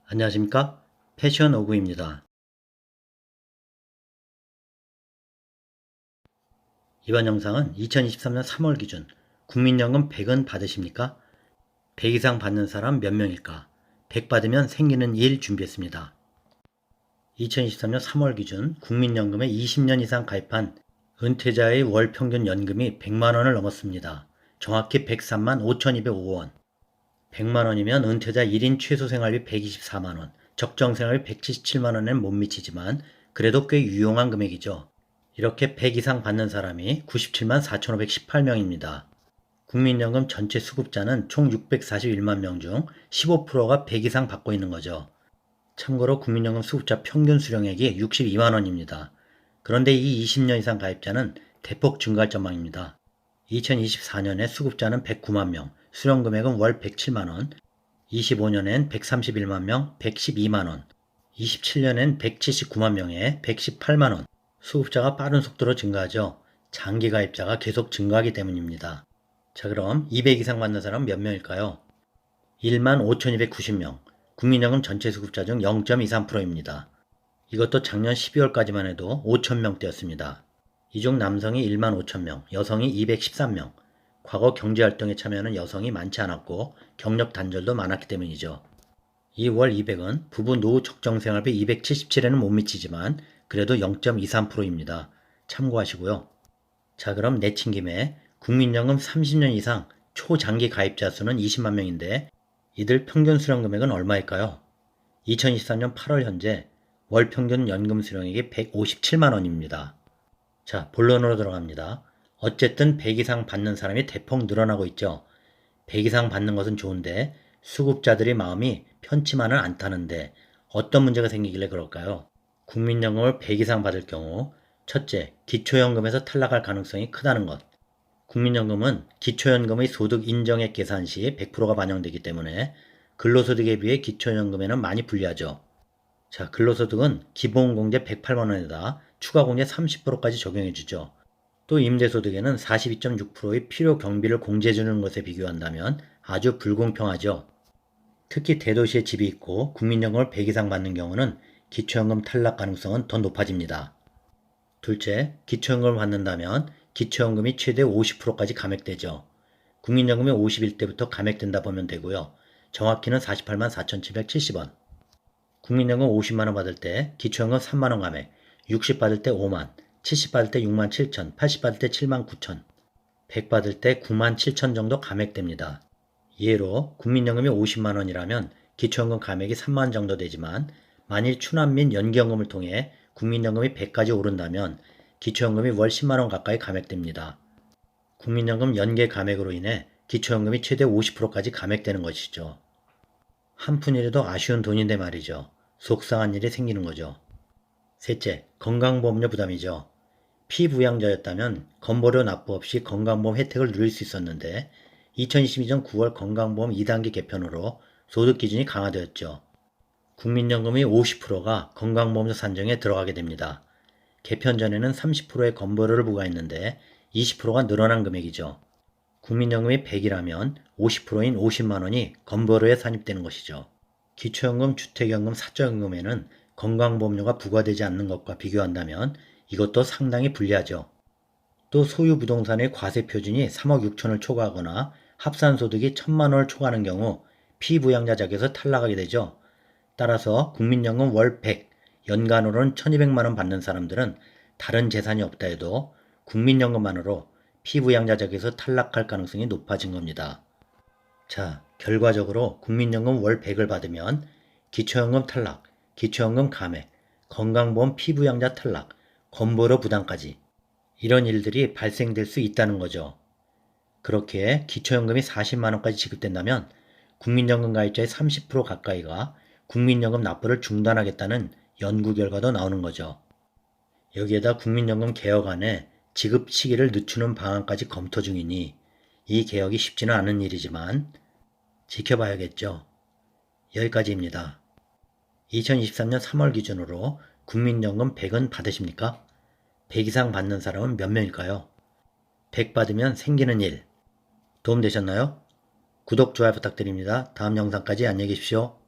안녕하십니까? 패션 오구입니다. 이번 영상은 2023년 3월 기준 국민연금 100은 받으십니까? 100 이상 받는 사람 몇 명일까? 100 받으면 생기는 일 준비했습니다. 2023년 3월 기준 국민연금에 20년 이상 가입한 은퇴자의 월 평균 연금이 100만원을 넘었습니다. 정확히 103만 5,205원. 100만원이면 은퇴자 1인 최소 생활비 124만원, 적정 생활비 177만원엔 못 미치지만 그래도 꽤 유용한 금액이죠. 이렇게 100 이상 받는 사람이 97만 4,518명입니다. 국민연금 전체 수급자는 총 641만 명 중 15%가 100 이상 받고 있는 거죠. 참고로 국민연금 수급자 평균 수령액이 62만 원입니다. 그런데 이 20년 이상 가입자는 대폭 증가할 전망입니다. 2024년에 수급자는 109만 명, 수령 금액은 월 107만 원, 25년엔 131만 명, 112만 원, 27년엔 179만 명에 118만 원, 수급자가 빠른 속도로 증가하죠. 장기 가입자가 계속 증가하기 때문입니다. 자, 그럼 200 이상 받는 사람 몇 명일까요? 1만 5,290명, 국민연금 전체 수급자 중 0.23%입니다. 이것도 작년 12월까지만 해도 5,000명대였습니다. 이 중 남성이 1만 5,000명, 여성이 213명. 과거 경제활동에 참여하는 여성이 많지 않았고 경력 단절도 많았기 때문이죠. 이 월 200은 부부 노후 적정생활비 277에는 못 미치지만 그래도 0.23%입니다. 참고하시고요. 자, 그럼 내친 김에 국민연금 30년 이상 초장기 가입자 수는 20만 명인데 이들 평균 수령 금액은 얼마일까요? 2023년 8월 현재 월 평균 연금 수령액이 157만 원입니다. 자, 본론으로 들어갑니다. 어쨌든 100 이상 받는 사람이 대폭 늘어나고 있죠. 100 이상 받는 것은 좋은데 수급자들의 마음이 편치만은 않다는데 어떤 문제가 생기길래 그럴까요? 국민연금을 100 이상 받을 경우 첫째, 기초연금에서 탈락할 가능성이 크다는 것. 국민연금은 기초연금의 소득 인정액 계산 시 100%가 반영되기 때문에 근로소득에 비해 기초연금에는 많이 불리하죠. 자, 근로소득은 기본공제 108만원에다 추가공제 30%까지 적용해주죠. 또 임대소득에는 42.6%의 필요 경비를 공제해주는 것에 비교한다면 아주 불공평하죠. 특히 대도시에 집이 있고 국민연금을 100 이상 받는 경우는 기초연금 탈락 가능성은 더 높아집니다. 둘째, 기초연금을 받는다면 기초연금이 최대 50%까지 감액되죠. 국민연금이 51대부터 감액된다 보면 되고요. 정확히는 48만 4,770원. 국민연금 50만원 받을 때 기초연금 3만원 감액, 60 받을 때 5만, 70 받을 때 6만 7천, 80 받을 때 7만 9천, 100 받을 때 9만 7천 정도 감액됩니다. 예로 국민연금이 50만원이라면 기초연금 감액이 3만 정도 되지만 만일 추남 및 연기연금을 통해 국민연금이 100까지 오른다면 기초연금이 월 10만원 가까이 감액됩니다. 국민연금 연계 감액으로 인해 기초연금이 최대 50%까지 감액되는 것이죠. 한 푼이라도 아쉬운 돈인데 말이죠. 속상한 일이 생기는 거죠. 셋째, 건강보험료 부담이죠. 피부양자였다면 건보료 납부 없이 건강보험 혜택을 누릴 수 있었는데 2022년 9월 건강보험 2단계 개편으로 소득 기준이 강화되었죠. 국민연금의 50%가 건강보험료 산정에 들어가게 됩니다. 개편 전에는 30%의 건보료를 부과했는데 20%가 늘어난 금액이죠. 국민연금이 100이라면 50%인 50만원이 건보료에 산입되는 것이죠. 기초연금, 주택연금, 사적연금에는 건강보험료가 부과되지 않는 것과 비교한다면 이것도 상당히 불리하죠. 또 소유 부동산의 과세 표준이 3억 6천을 초과하거나 합산소득이 1,000만원을 초과하는 경우 피부양자 자격에서 탈락하게 되죠. 따라서 국민연금 월 100, 연간으로는 1,200만원 받는 사람들은 다른 재산이 없다 해도 국민연금만으로 피부양자 자격에서 탈락할 가능성이 높아진 겁니다. 자, 결과적으로 국민연금 월 100을 받으면 기초연금 탈락, 기초연금 감액, 건강보험 피부양자 탈락, 건보료 부담까지 이런 일들이 발생될 수 있다는 거죠. 그렇게 기초연금이 40만원까지 지급된다면 국민연금 가입자의 30% 가까이가 국민연금 납부를 중단하겠다는 연구 결과도 나오는 거죠. 여기에다 국민연금 개혁안에 지급 시기를 늦추는 방안까지 검토 중이니 이 개혁이 쉽지는 않은 일이지만 지켜봐야겠죠. 여기까지입니다. 2023년 3월 기준으로 국민연금 100은 받으십니까? 100 이상 받는 사람은 몇 명일까요? 100 받으면 생기는 일. 도움되셨나요? 구독, 좋아요 부탁드립니다. 다음 영상까지 안녕히 계십시오.